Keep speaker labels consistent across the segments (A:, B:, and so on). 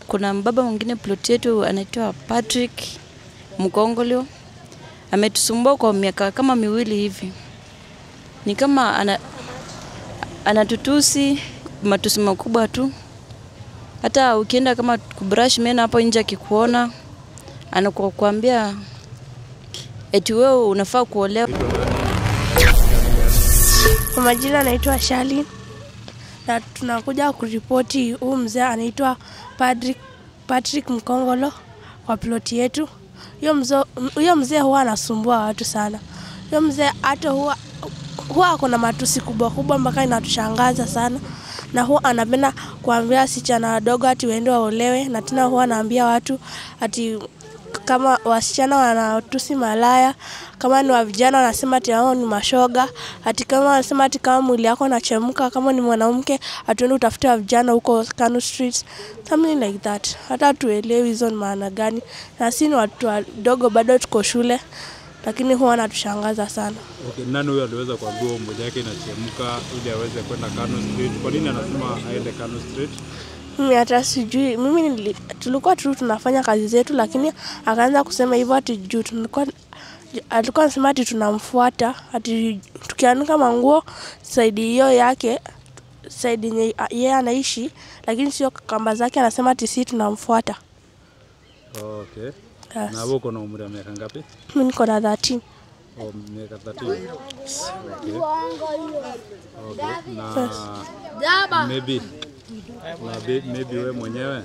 A: kuna mbaba mwingine plot yetu anaitwa Patrick Mkongolio. Ametusumbua kwa miaka kama miwili hivi. Ni kama anatutusi matusi makubwa tu. Hata ukienda kama kubrush meno hapo nje akikuona anakuambia eti wewe unafaa kuolewa.
B: Kwa majina naitwa Shali na tunakuja kuripoti huyu mzee anaitwa Patrick Mkongolo kwa plot yetu. Huyo mzee huwa anasumbua watu sana. Huyo mzee hata huwa kuna matusi kubwa mpaka inatushangaza sana. Na huwa anapenda kuambia wasichana wadogo ati waende waolewe, na tena huwa anaambia watu ati kama wasichana wanatusi malaya, kama ni wa vijana wanasema ati hao ni mashoga, ati kama wanasema ati kama mwili yako unachemka, kama ni mwanamke atuende utafute wa vijana huko Kano Street, something like that. Hata tuelewi hizo ni maana gani. Na sisi ni watu wadogo bado tuko shule, lakini huwa anatushangaza sana.
C: Okay, nani huyo aliweza kuambiwa mmoja yake inachemka ili aweze kwenda Kano Street? Kwa nini anasema aende Kano Street?
B: Mimi hata sijui. Mimi tulikuwa tu tunafanya kazi zetu, lakini akaanza kusema hivyo ati juu alikuwa anasema ati tunamfuata, ati tukianika manguo side hiyo yake, side yenye yeye anaishi, lakini sio kamba zake, anasema ati sisi tunamfuata.
C: Okay.
B: Yes.
C: Na wewe uko na umri wa miaka ngapi?
B: Mimi niko na 13.
C: Oh, miaka 13. Okay. Okay. Na maybe wewe mwenyewe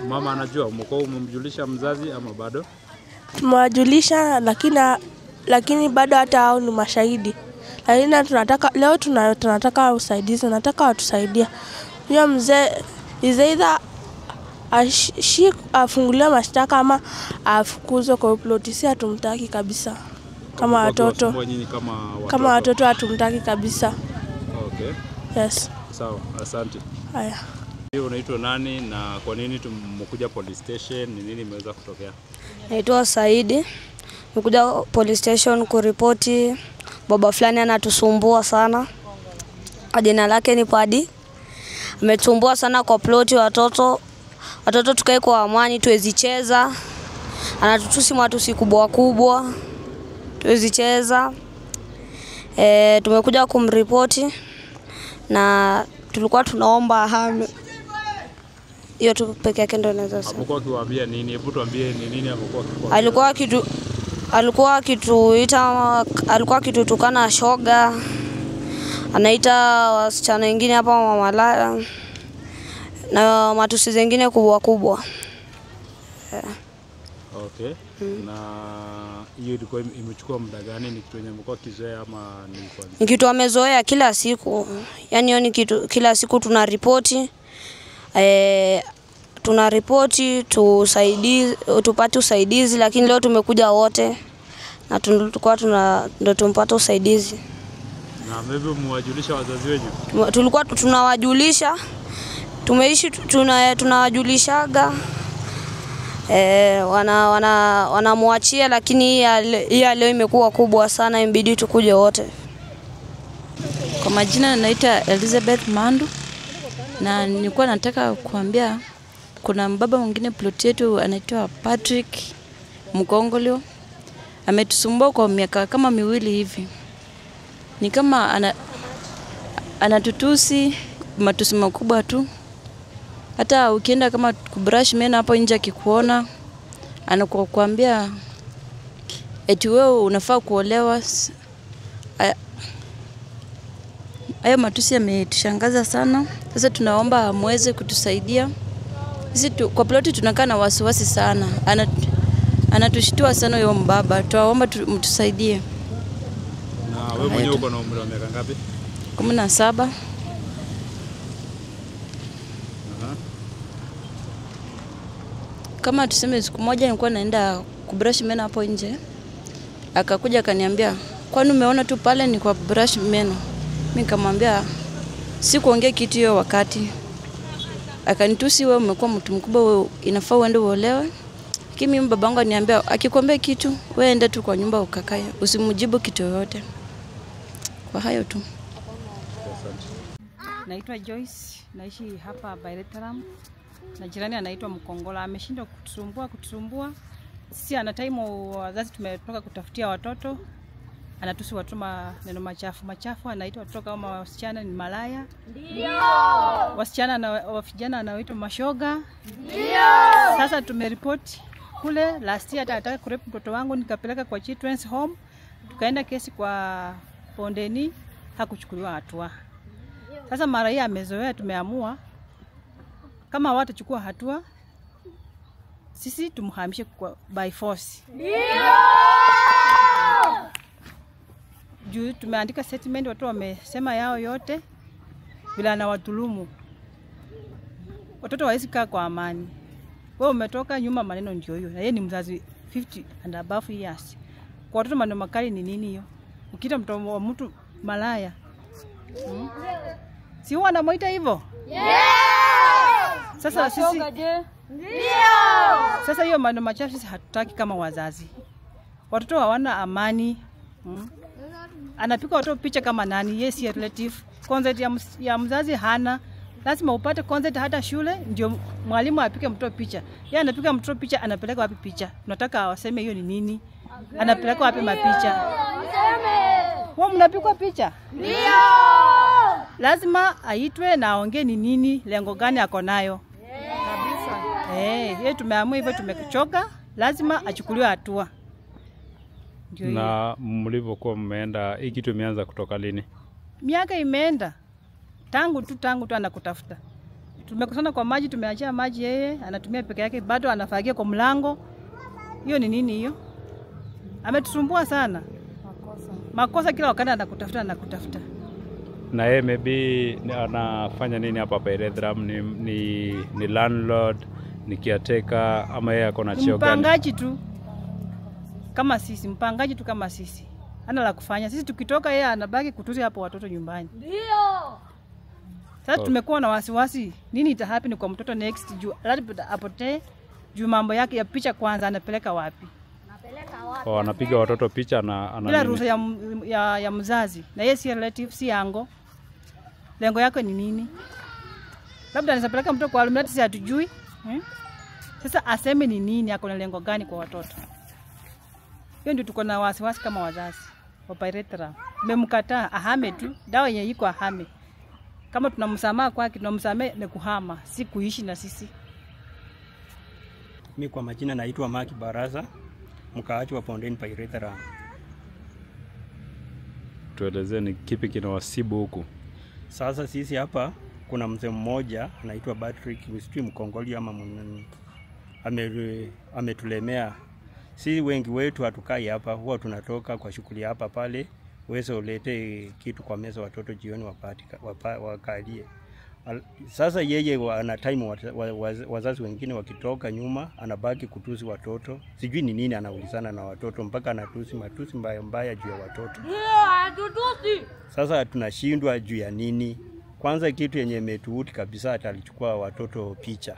C: mama anajua umekuwa umemjulisha mzazi ama bado?
B: Tumewajulisha, lakini bado hata hao ni mashahidi. Lakini tunataka usaidizi, nataka watusaidia. Huyo mzee either afunguliwe mashtaka ama afukuzwe kwa plot. Si hatumtaki kabisa. Kama watoto. Kama watoto hatumtaki kabisa.
C: Okay.
B: Yes.
C: Sawa, asante.
B: Haya.
C: Wewe unaitwa nani na kwa nini tumekuja police station? Ni nini imeweza kutokea?
D: Naitwa Saidi. Nimekuja police station kuripoti baba fulani anatusumbua sana. Jina lake ni Padi. Ametusumbua sana kwa ploti watoto tukae kwa amani tuwezi cheza. Anatutusi matusi kubwa. Tuwezi cheza. Tumekuja kumripoti na tulikuwa tunaomba hame. Hiyo tu peke yake ndio naweza sema.
C: Hapo akiwaambia nini? Hebu tuambie ni nini hapo.
D: Alikuwa akitutukana shoga. Anaita wasichana wengine hapa mamalaya. Na matusi zingine kubwa. Yeah.
C: Okay. Na hiyo ilikuwa imechukua muda gani? Ni kitu yenye mko kizoea ama ni kwanza?
D: Ni kitu amezoea kila siku. Yaani hiyo ni kitu kila siku tunaripoti. Tunaripoti tupate usaidizi, lakini leo tumekuja wote na tulikuwa ndio tumpata usaidizi.
C: Na maybe mwajulisha wazazi wenu?
D: Tulikuwa tunawajulisha. Tumeishi tunawajulishaga. Wanamwachia, lakini hii leo imekuwa kubwa sana, imbidi tukuje wote.
A: Kwa majina naitwa Elizabeth Mandu na nilikuwa nataka kuambia kuna mbaba mwingine plot yetu anaitwa Patrick Mkongolio. Ametusumbua kwa miaka kama miwili hivi. Ni kama anatutusi matusi makubwa tu. Hata ukienda kama kubrush meno hapo nje akikuona anakuambia eti wewe unafaa kuolewa. Hayo matusi yametushangaza sana. Sasa tunaomba muweze kutusaidia. Sisi kwa ploti tunakaa na wasiwasi sana. Anatushtua sana huyo mbaba. Tunaomba mtusaidie.
C: Na wewe mwenyewe uko na umri wa miaka ngapi?
A: 17. Kama tuseme siku moja nilikuwa naenda kubrush meno hapo nje. Akakuja akaniambia, "Kwani umeona tu pale ni kwa brush meno?" Mimi nikamwambia, "Sikuongea kitu hiyo wakati." Akanitusi, "Wewe umekuwa mtu mkubwa, wewe inafaa uende uolewe." Lakini mimi babangu ananiambia, "Akikwambia kitu, wewe enda tu kwa nyumba ukakae, usimjibu kitu yoyote." Kwa hayo tu.
E: Naitwa Joyce, naishi hapa Bairetaram. na jirani anaitwa Mkongola. Ameshindwa kutusumbua. Sisi ana time wazazi tumetoka kutafutia watoto. Anatusi watu maneno machafu, anaitwa watoto kama wasichana ni malaya. Ndio. Wasichana na vijana anaitwa mashoga. Ndio. Sasa tumeripoti kule last year hata anataka kurepu mtoto wangu, nikapeleka kwa Children's Home. Tukaenda kesi kwa Bondeni, hakuchukuliwa hatua. Sasa mara hii amezoea, tumeamua kama hawatachukua hatua sisi tumhamishe kwa by force. Ndio. Juu tumeandika statement, watu wamesema yao yote bila na watulumu. Watoto hawezi kaa kwa amani. Wewe umetoka nyuma, maneno ndio hiyo. Na yeye ni mzazi 50 and above years. Kwa watoto maneno makali ni nini hiyo? Ukiita mtoto wa mtu malaya. Si huwa anamuita hivyo? Sasa sisi ndio. Sasa hiyo maneno machafu sisi hatutaki kama wazazi. Watoto hawana amani. Anapika watoto picha kama nani? Yes, ya relative. Consent ya mzazi hana. Lazima upate consent hata shule ndio mwalimu apike mtoto picha. Yeye anapika mtoto picha, anapeleka wapi picha? Tunataka waseme hiyo ni nini? Anapeleka wapi mapicha? Wao mnapikwa picha? Ndio. Lazima aitwe na aongee ni nini, lengo gani ako nayo. Kabisa. Yeye tumeamua hivyo, tumechoka, lazima achukuliwe hatua.
C: Na mlivyokuwa mmeenda, hii kitu imeanza kutoka lini?
E: Miaka imeenda. Tangu tu anakutafuta. Tumekusana kwa maji, tumeachia maji yeye, anatumia peke yake, bado anafagia kwa mlango. Hiyo ni nini hiyo? Ametusumbua sana. Makosa kila wakati anakutafuta.
C: Na yeye maybe anafanya nini hapa Pairetram? Ni landlord, ni caretaker, ama yeye ako na cheo gani?
E: Mpangaji tu. Kama sisi, mpangaji tu kama sisi. Ana la kufanya. Sisi tukitoka yeye anabaki kutuzi hapo watoto nyumbani. Ndio. Sasa tumekuwa na wasiwasi nini itahappen kwa mtoto next juu labda apotee juu mambo yake ya picha kwanza anapeleka wapi?
C: Anapiga watoto picha na
E: bila ruhusa ya mzazi. Na yeye si relative, si yango. Lengo yake ni nini? Labda anapeleka mtoto kwa alumni si hatujui. Sasa aseme ni nini, ako na lengo gani kwa watoto? Hiyo ndio tuko na wasiwasi kama wazazi. Wa Pairetram. Memkataa ahame tu, dawa yenye iko ahame. Kama tunamsamaha kwake, tunamsamehe ni kuhama, si kuishi na sisi.
F: Mimi kwa majina naitwa Maki Baraza, mkaaji wa Bondeni Pairetram.
C: Tueleze ni kipi kinawasibu huku?
F: Sasa sisi hapa kuna mzee mmoja anaitwa Patrick Mkongola ama ametulemea. Si wengi wetu hatukai hapa, huwa tunatoka kwa shughuli hapa pale, uweze ulete kitu kwa meza watoto jioni wakalie. Sasa yeye ana time wazazi wengine wakitoka nyuma, anabaki kutusi watoto. Sijui ni nini anaulizana na watoto mpaka anatusi matusi mbaya juu ya watoto. Sasa tunashindwa juu ya nini? Kwanza kitu yenye imetuuti kabisa, alichukua watoto picha.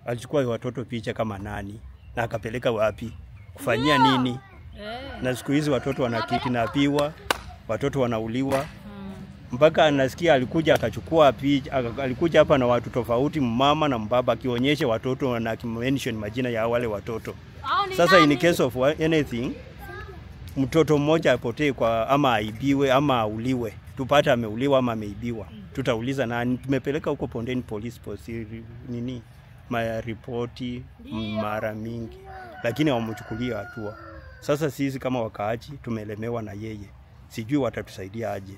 F: Alichukua watoto picha kama nani? Na akapeleka wapi? Kufanyia nini? Na siku hizi watoto wanakidnapiwa, watoto wanauliwa. Mpaka anasikia alikuja akachukua picha, alikuja hapa na watu tofauti, mama na mbaba, akionyesha watoto na mention majina ya wale watoto. Sasa in case of anything, mtoto mmoja apotee kwa ama aibiwe ama auliwe, tupate ameuliwa ama ameibiwa, tutauliza nani? Tumepeleka huko Bondeni Police Post nini maripoti mara mingi, lakini hawamchukulia hatua. Sasa sisi kama wakaaji tumelemewa na yeye, sijui watatusaidia aje.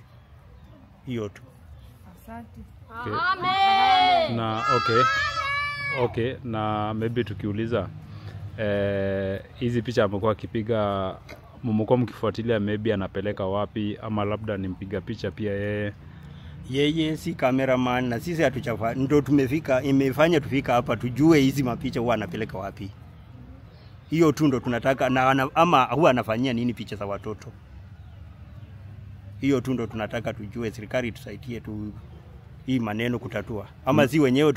F: Hiyo tu.
E: Asante.
C: Amen. Na okay, na maybe tukiuliza hizi picha amekuwa akipiga, mmekuwa mkifuatilia maybe anapeleka wapi, ama labda ni mpiga picha pia yeye?
F: Yeye si cameraman na sisi hatuchafa, ndio tumefika, imefanya tufika hapa tujue hizi mapicha huwa anapeleka wapi. Hiyo tu ndo tunataka, na ama huwa anafanyia nini picha za watoto. Hiyo tu ndo tunataka tujue, serikali tusaidie tu hii maneno kutatua. Ama si wenyewe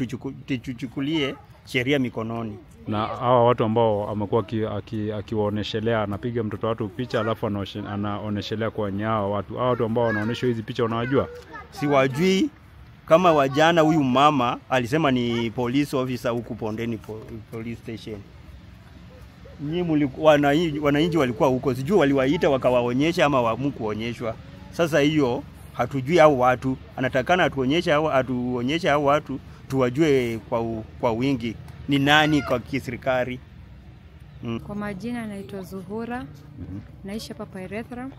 F: tuchukulie sheria mikononi.
C: Na hawa watu ambao amekuwa akiwaoneshelea, anapiga mtoto watu picha alafu anaoneshelea kwa nyao watu. Hawa watu ambao wanaonesha hizi picha unawajua?
F: Si wajui. Kama wajana huyu mama alisema ni police officer huku Bondeni police station. Nyinyi wananchi walikuwa huko, sijui waliwaita wakawaonyesha ama hamkuonyeshwa. Sasa hiyo hatujui hao watu, anatakana atuonyeshe hao watu tuwajue kwa wingi ni nani kwa kiserikali.
G: Kwa majina naitwa Zuhura. Naishi hapa Pyrethrum.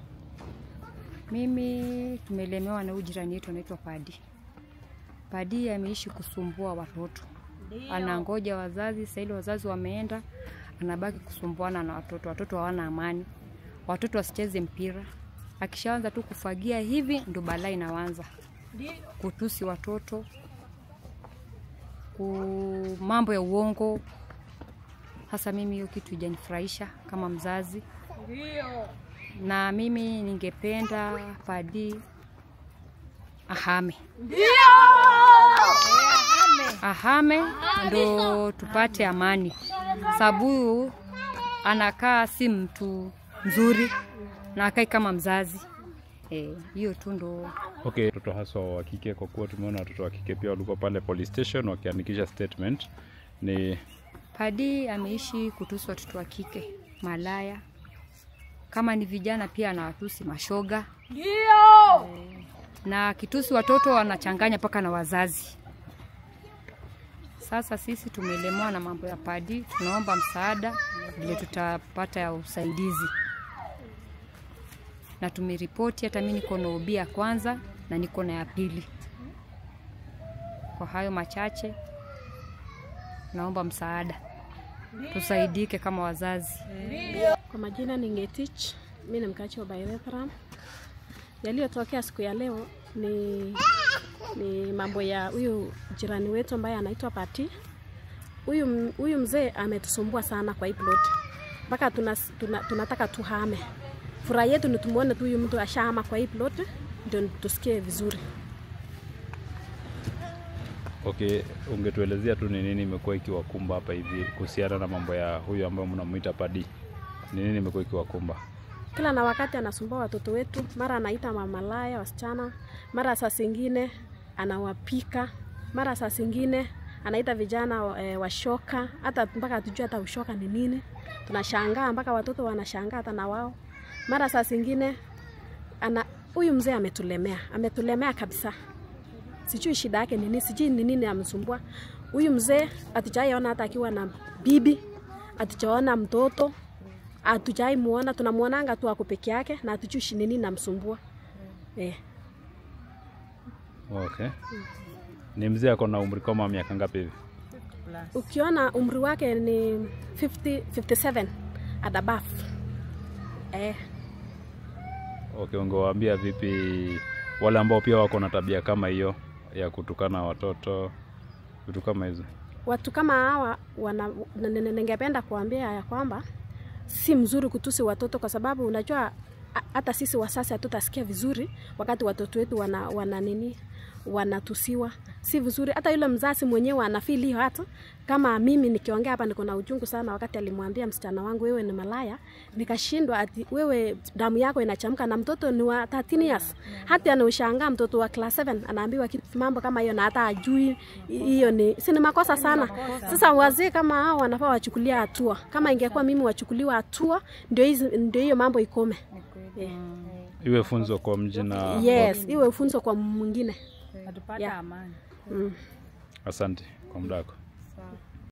G: Mimi tumelemewa na ujirani yetu anaitwa Padi. Padi ameishi kusumbua watoto. Anangoja wazazi, sasa ile wazazi wameenda, anabaki kusumbuana na watoto. Watoto hawana amani. Watoto wasicheze mpira. Akishaanza tu kufagia hivi ndo balaa inaanza. Kutusi watoto. Mambo ya uongo. Hasa mimi hiyo kitu ijanifurahisha kama mzazi. Na mimi ningependa Padi ahame. Ahame ndo tupate amani. Sababu anakaa si mtu mzuri na akai kama mzazi. Hiyo tu ndo.
C: Okay, watoto haswa wa kike, kwa kuwa tumeona watoto wa kike pia walikuwa pale police station wakiandikisha statement. Ni
G: Padi ameishi kutusi watoto wa kike, malaya. Kama ni vijana pia anawatusi mashoga. Ndio. Na kitusi watoto wanachanganya paka na wazazi. Sasa sisi tumelemewa na mambo ya Padi, tunaomba msaada vile tutapata ya usaidizi. Na tumeripoti, hata mimi niko na OB ya kwanza na niko na ya pili. Kwa hayo machache naomba msaada. Tusaidike kama wazazi.
H: Kwa majina ni Ngetich, mimi ni mkaaji wa Pyrethrum. Yaliyotokea siku ya leo ni mambo ya huyu jirani wetu ambaye anaitwa Pati. Huyu mzee ametusumbua sana kwa hii plot. Mpaka tunataka tuhame. Furaha yetu ni tumuone tu huyu mtu ashahama kwa hii plot ndio tusikie vizuri.
C: okay, ungetuelezea tu ni nini imekuwa ikiwakumba hapa hivi kuhusiana na mambo ya huyu ambaye mnamuita Padi? Ni nini imekuwa ikiwakumba?
H: Kila na wakati anasumbua watoto wetu, mara anaita mamalaya wasichana, mara saa zingine anawapika, mara saa zingine anaita vijana washoka, hata mpaka hatujui hata ushoka ni nini. Tunashangaa mpaka watoto wanashangaa hata na wao. Mara saa zingine huyu mzee ametulemea kabisa. Sijui shida yake nini, sijui ni nini amsumbua. Huyu mzee hatujaona hata akiwa na bibi, hatujaona mtoto, hatujai muona, tunamuonanga tu ako peke yake na hatujui nini namsumbua.
C: Okay. Ni mzee ako na umri kama miaka ngapi hivi?
H: Ukiona umri wake ni 57 and above.
C: Okay, ungewaambia vipi wale ambao pia wako na tabia kama hiyo ya kutukana watoto, vitu kama hizo?
H: Watu kama hawa ningependa kuambia ya kwamba si mzuri kutusi watoto, kwa sababu unajua hata sisi wasasi hatutasikia vizuri wakati watoto wetu wanatusiwa. Si vizuri. Hata yule mzazi mwenyewe anafeel hiyo. Hata kama mimi nikiongea hapa niko na uchungu sana wakati alimwambia msichana wangu wewe ni malaya, nikashindwa ati wewe damu yako inachemka na mtoto ni wa 13 years. Hata anaushangaa mtoto wa class 7 anaambiwa mambo kama hiyo na hata ajui hiyo ni makosa sana. Sasa wazee kama hao wanafaa wachukulia hatua. Kama ingekuwa mimi wachukuliwa hatua ndio hiyo mambo ikome.
C: Iwe funzo kwa mji na
H: yes, iwe funzo kwa mwingine.
E: Atupata amani.
C: Asante kwa muda wako.